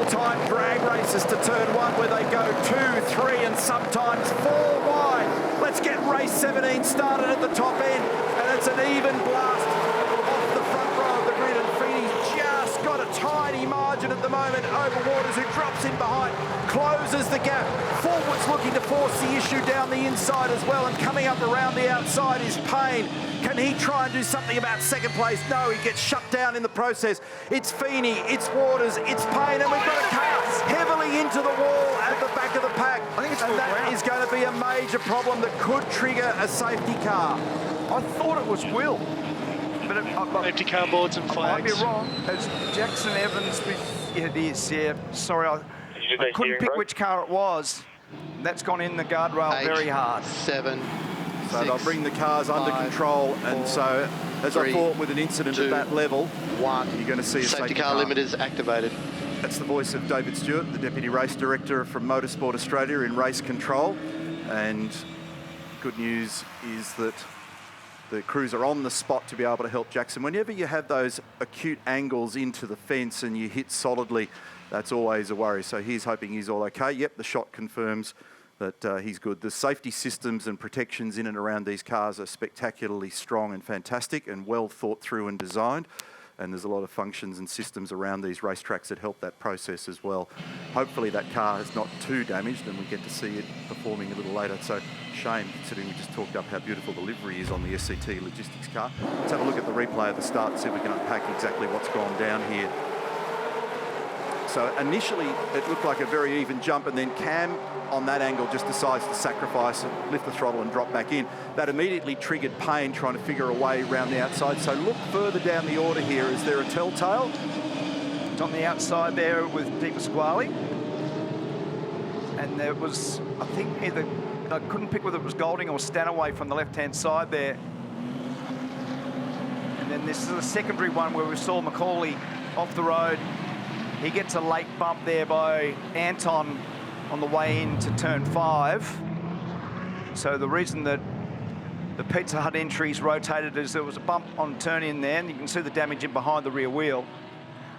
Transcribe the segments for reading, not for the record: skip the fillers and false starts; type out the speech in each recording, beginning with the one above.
old-time drag races to turn one where they go 2, 3 and sometimes 4 wide. Let's get race 17 started at the top end, and it's an even blast off the front row of the grid, and Feeney's just got a tiny margin at the moment over Waters, who drops in behind, closes the gap. Forward's looking to force the issue down the inside as well, and coming up around the outside is Payne. Can he try and do something about second place? No, he gets shut down in the process. It's Feeney, it's Waters, it's Payne, and we've got a car heavily into the wall at the back of the pack. I think it's and that is going to be a major problem that could trigger a safety car. I thought it was Will. But safety car boards and flags. I might be wrong. It's Jackson Evans. Yeah, it is, yeah. Sorry, I couldn't pick which car it was. That's gone in the guardrail very hard. 7. So they'll bring the cars under control, and so, as I thought, with an incident at that level, you're going to see a safety car limiters activated. That's the voice of David Stewart, the Deputy Race Director from Motorsport Australia in race control. And good news is that the crews are on the spot to be able to help Jackson. Whenever you have those acute angles into the fence and you hit solidly, that's always a worry. So he's hoping he's all okay. Yep, the shot confirms that he's good. The safety systems and protections in and around these cars are spectacularly strong and fantastic and well thought through and designed. And there's a lot of functions and systems around these racetracks that help that process as well. Hopefully that car is not too damaged and we get to see it performing a little later. So shame, considering we just talked up how beautiful the livery is on the SCT Logistics car. Let's have a look at the replay of the start and see if we can unpack exactly what's gone down here. So initially it looked like a very even jump, and then Cam on that angle just decides to sacrifice and lift the throttle and drop back in. That immediately triggered Payne trying to figure a way around the outside. So look further down the order here. Is there a telltale? It's on the outside there with Di Pasquale. And there was, I think, either, I couldn't pick whether it was Golding or Stanaway from the left-hand side there. And then this is a secondary one where we saw Macaulay off the road. He gets a late bump there by Anton on the way into turn 5. So the reason that the Pizza Hut entries rotated is there was a bump on turn in there, and you can see the damage in behind the rear wheel.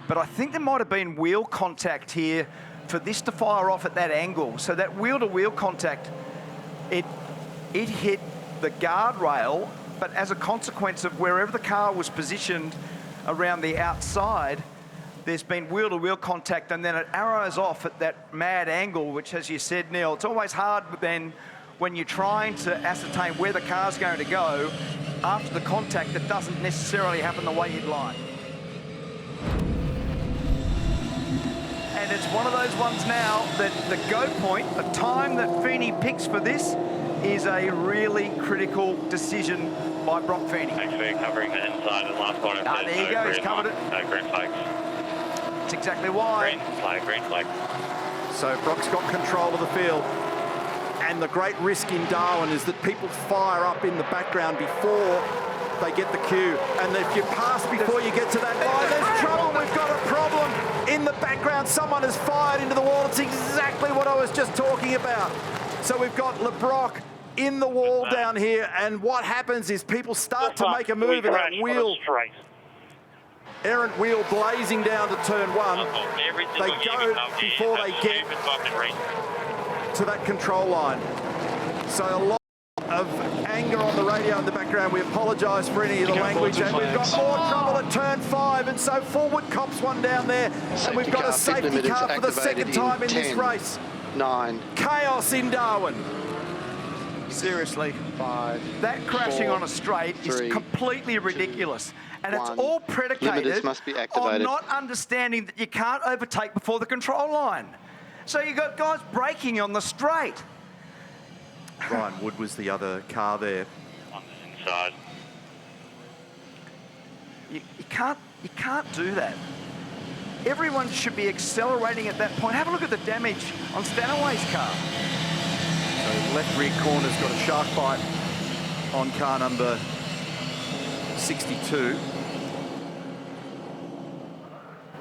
But I think there might have been wheel contact here for this to fire off at that angle. So that wheel-to-wheel contact, it hit the guardrail, but as a consequence of wherever the car was positioned around the outside, there's been wheel-to-wheel contact, and then it arrows off at that mad angle, which, as you said, Neil, it's always hard then when you're trying to ascertain where the car's going to go after the contact that doesn't necessarily happen the way you'd like. And it's one of those ones now that the go point, the time that Feeney picks for this, is a really critical decision by Brock Feeney. Actually covering the inside of the last corner. There you go, he's covered it. No green flags. That's exactly why. Green flag. So Brock's got control of the field. And the great risk in Darwin is that people fire up in the background before they get the cue. And if you pass before you get to that line, there's trouble. We've got a problem in the background. Someone has fired into the wall. It's exactly what I was just talking about. So we've got LeBrock in the wall down here. And what happens is people start to make a move in that wheel. Errant wheel blazing down to turn 1. They go before they get to that control line. So a lot of anger on the radio in the background. We apologise for any of the language, and we've got more trouble at turn 5, and so Forward cops one down there, and we've got a safety car for the second time in this race. 9. Chaos in Darwin. Seriously, 5. that crashing 4, on a straight 3, is completely ridiculous. And 1. It's all predicated Must be on activated. not understanding that you can't overtake before the control line. So you've got guys braking on the straight. Ryan Wood was the other car there. On the inside. You can't do that. Everyone should be accelerating at that point. Have a look at the damage on Stanaway's car. So left rear corner's got a shark bite on car number 62.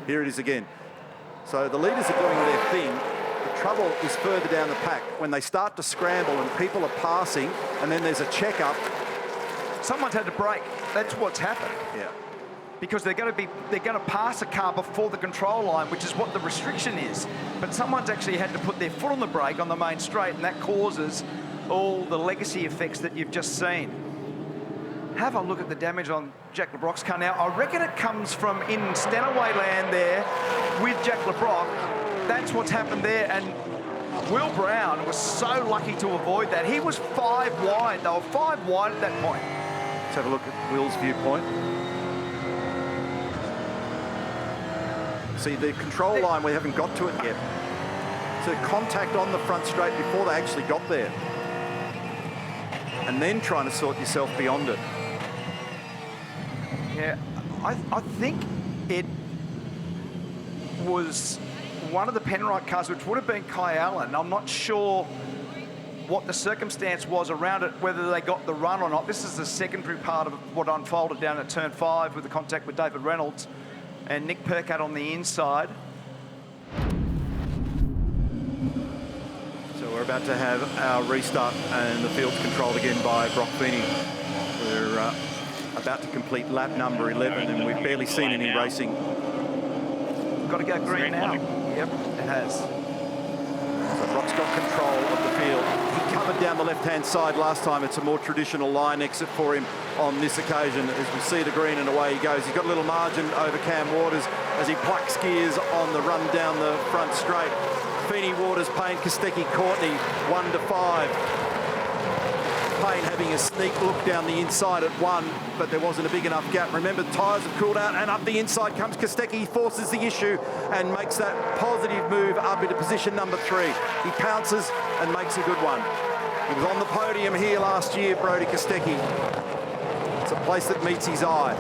Here it is again. So the leaders are doing their thing. The trouble is further down the pack when they start to scramble and people are passing, and then there's a checkup. Someone's had to brake. That's what's happened. Yeah. because they're going to pass a car before the control line, which is what the restriction is. But someone's actually had to put their foot on the brake on the main straight, and that causes all the legacy effects that you've just seen. Have a look at the damage on Jack Le Broc's car now. I reckon it comes from in Stanaway land there with Jack Le Broc. That's what's happened there, and Will Brown was so lucky to avoid that. He was 5 wide. They were 5 wide at that point. Let's have a look at Will's viewpoint. See, the control line, we haven't got to it yet. So contact on the front straight before they actually got there. And then trying to sort yourself beyond it. Yeah, I think it was one of the Penrite cars, which would have been Kai Allen. I'm not sure what the circumstance was around it, whether they got the run or not. This is the secondary part of what unfolded down at turn 5 with the contact with David Reynolds and Nick Percat on the inside. So we're about to have our restart, and the field's controlled again by Brock Feeney. We're about to complete lap number 11, and we've barely seen any racing. Got to go green now. Yep, it has. So Brock's got control of the field. He covered down the left-hand side last time. It's a more traditional line exit for him on this occasion. As we see the green and away he goes. He's got a little margin over Cam Waters as he plucks gears on the run down the front straight. Feeney, Waters, Payne, Kostecki, Courtney, 1 to 5. Payne having a sneak look down the inside at 1, but there wasn't a big enough gap. Remember, the tyres have cooled out, and up the inside comes Kostecki. He forces the issue and makes that positive move up into position number 3. He pounces and makes a good one. He was on the podium here last year, Brodie Kostecki. It's a place that meets his eye.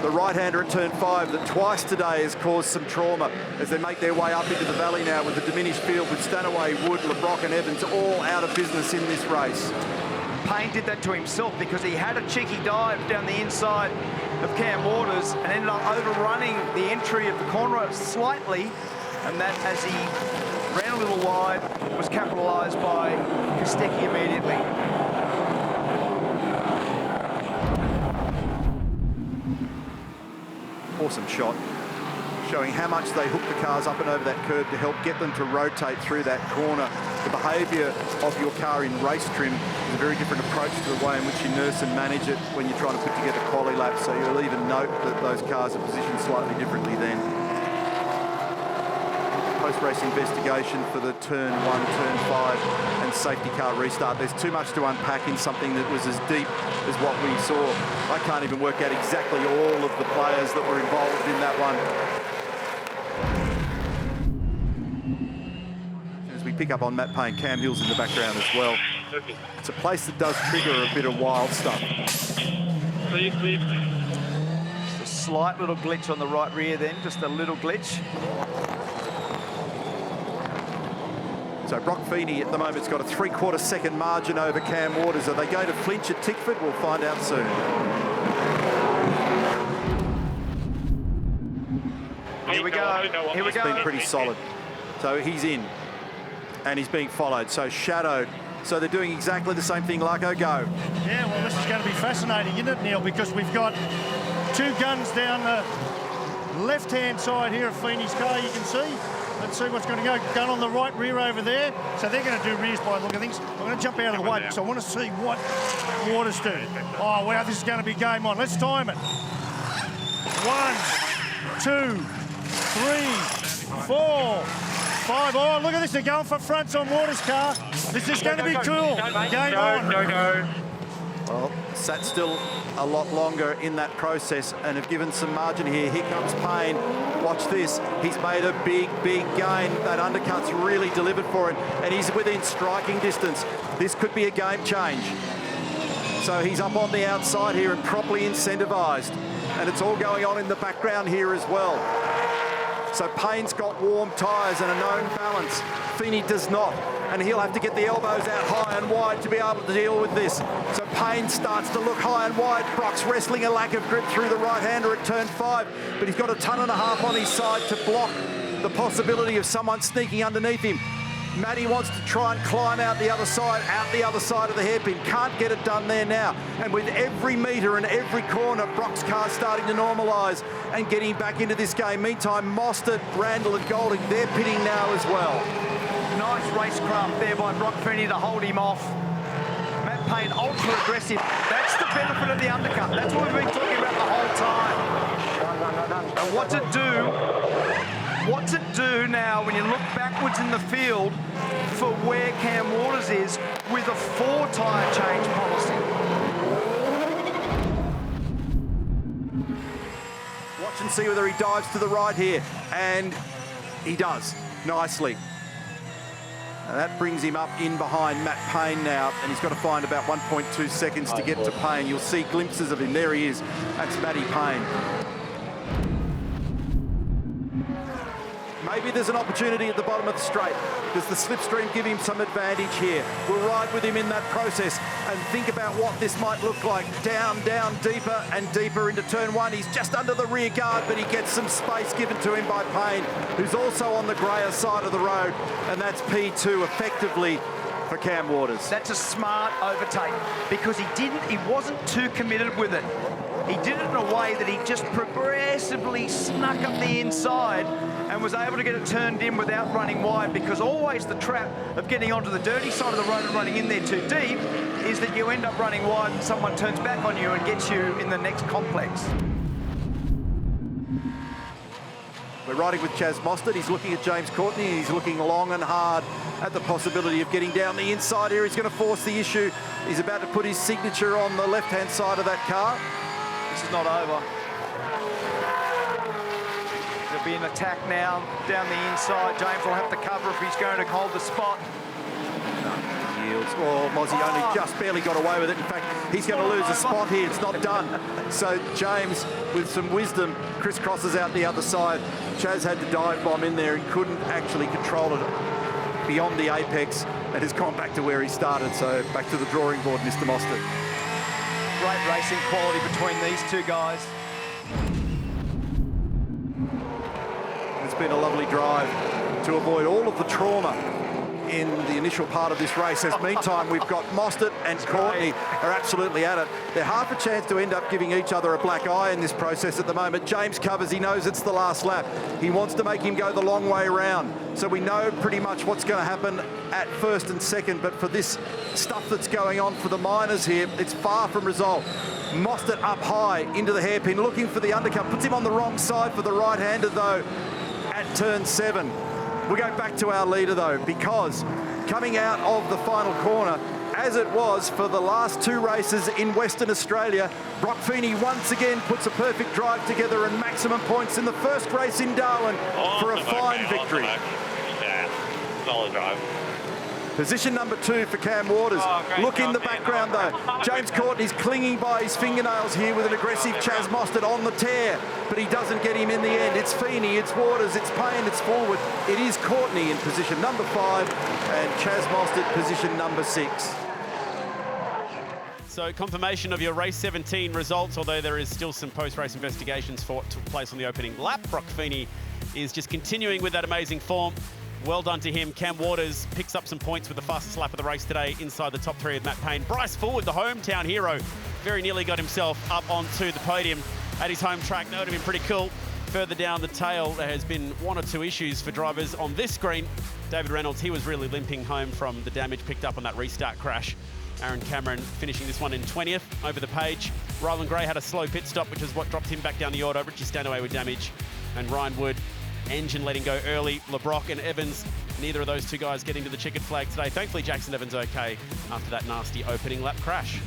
The right-hander at turn 5 that twice today has caused some trauma as they make their way up into the valley now with the diminished field with Stanaway, Wood, Le Broc and Evans all out of business in this race. Payne did that to himself because he had a cheeky dive down the inside of Cam Waters and ended up overrunning the entry of the corner slightly, and that, as he ran a little wide, was capitalised by Kostecki immediately. Awesome shot, showing how much they hook the cars up and over that curb to help get them to rotate through that corner. The behaviour of your car in race trim is a very different approach to the way in which you nurse and manage it when you're trying to put together quali laps, so you'll even note that those cars are positioned slightly differently then. Post-race investigation for the turn 1, turn 5 and safety car restart. There's too much to unpack in something that was as deep as what we saw. I can't even work out exactly all of the players that were involved in that one. As we pick up on Matt Payne, Cam Hill's in the background as well. It's a place that does trigger a bit of wild stuff. Just a slight little glitch on the right rear then, just a little glitch. So Brock Feeney at the moment's got a 3/4 second margin over Cam Waters. Are they going to flinch at Tickford? We'll find out soon. Here we go. Here we go. It's been pretty solid. So he's in, and he's being followed. So shadowed. So they're doing exactly the same thing. Larko, go. Yeah, well, this is going to be fascinating, isn't it, Neil? Because we've got 2 guns down the left-hand side here of Feeney's car, you can see. Let's see what's going to go. Gun on the right rear over there. So they're going to do rears by the look of things. I'm going to jump out of the way because I want to see what Waters do. Oh, wow, this is going to be game on. Let's time it. 1, 2, 3, 4, 5. Oh, look at this. They're going for fronts on Waters' car. This is going to be cool. Game on. No. Well, sat still a lot longer in that process and have given some margin here. Here comes Payne. Watch this. He's made a big gain. That undercut's really delivered for him, and he's within striking distance. This could be a game change. So he's up on the outside here and properly incentivised, and it's all going on in the background here as well. So Payne's got warm tyres and a known balance. Feeney does not, and he'll have to get the elbows out high and wide to be able to deal with this. So Payne starts to look high and wide. Brock's wrestling a lack of grip through the right-hander at turn 5, but he's got a 1.5 tons on his side to block the possibility of someone sneaking underneath him. Matty wants to try and climb out the other side of the hairpin. Can't get it done there now. And with every metre and every corner, Brock's car starting to normalise and getting back into this game. Meantime, Mostert, Randall and Golding, they're pitting now as well. Nice racecraft there by Brock Feeney to hold him off. Matt Payne, ultra aggressive. That's the benefit of the undercut. That's what we've been talking about the whole time. And what's it do now when you look backwards in the field for where Cam Waters is with a 4-tyre change policy? Watch and see whether he dives to the right here. And he does, nicely. And that brings him up in behind Matt Payne now, and he's got to find about 1.2 seconds to get to Payne. You'll see glimpses of him. There he is. That's Matty Payne. Maybe there's an opportunity at the bottom of the straight. Does the slipstream give him some advantage here? We'll ride with him in that process and think about what this might look like. Down, down, deeper and deeper into turn one. He's just under the rear guard, but he gets some space given to him by Payne, who's also on the greyer side of the road, and that's P2 effectively for Cam Waters. That's a smart overtake because he wasn't too committed with it. He did it in a way that he just progressively snuck up the inside and was able to get it turned in without running wide, because always the trap of getting onto the dirty side of the road and running in there too deep is that you end up running wide and someone turns back on you and gets you in the next complex. We're riding with Chaz Mostert. He's looking at James Courtney. He's looking long and hard at the possibility of getting down the inside here. He's going to force the issue. He's about to put his signature on the left-hand side of that car. This is not over. There'll be an attack now down the inside. James will have to cover if he's going to hold the spot. Yields. Oh, Mozzie only just barely got away with it. In fact, he's going to lose a spot here. It's not done. So James, with some wisdom, crisscrosses out the other side. Chaz had to dive bomb in there and couldn't actually control it beyond the apex and has gone back to where he started. So back to the drawing board, Mr. Mostert. Great racing quality between these two guys. It's been a lovely drive to avoid all of the trauma in the initial part of this race. As meantime, we've got Mostert and Courtney are absolutely at it. They're half a chance to end up giving each other a black eye in this process at the moment. James covers, he knows it's the last lap. He wants to make him go the long way around. So we know pretty much what's going to happen at first and second, but for this stuff that's going on for the minors here, it's far from resolved. Mostert up high into the hairpin, looking for the undercut, puts him on the wrong side for the right-hander though at turn 7. We'll go back to our leader though, because coming out of the final corner, as it was for the last 2 races in Western Australia, Brock Feeney once again puts a perfect drive together and maximum points in the first race in Darwin for a fine victory. Yeah, solid drive. Position number 2 for Cam Waters. Look in the background though. James Courtney's clinging by his fingernails here with an aggressive Chaz Mostert on the tear, but he doesn't get him in the end. It's Feeney, it's Waters, it's Payne, it's forward. It is Courtney in position number 5 and Chaz Mostert position number 6. So confirmation of your race 17 results, although there is still some post-race investigations for what took place on the opening lap. Brock Feeney is just continuing with that amazing form. Well done to him. Cam Waters picks up some points with the fastest lap of the race today inside the top 3 of Matt Payne. Bryce Forward, the hometown hero, very nearly got himself up onto the podium at his home track. That would have been pretty cool. Further down the tail, there has been 1 or 2 issues for drivers on this screen. David Reynolds, he was really limping home from the damage picked up on that restart crash. Aaron Cameron finishing this one in 20th over the page. Rylan Gray had a slow pit stop, which is what dropped him back down the order. Richie Stanaway with damage. And Ryan Wood, engine letting go early. LeBrock and Evans, neither of those 2 guys getting to the checkered flag today. Thankfully, Jackson Evans okay after that nasty opening lap crash.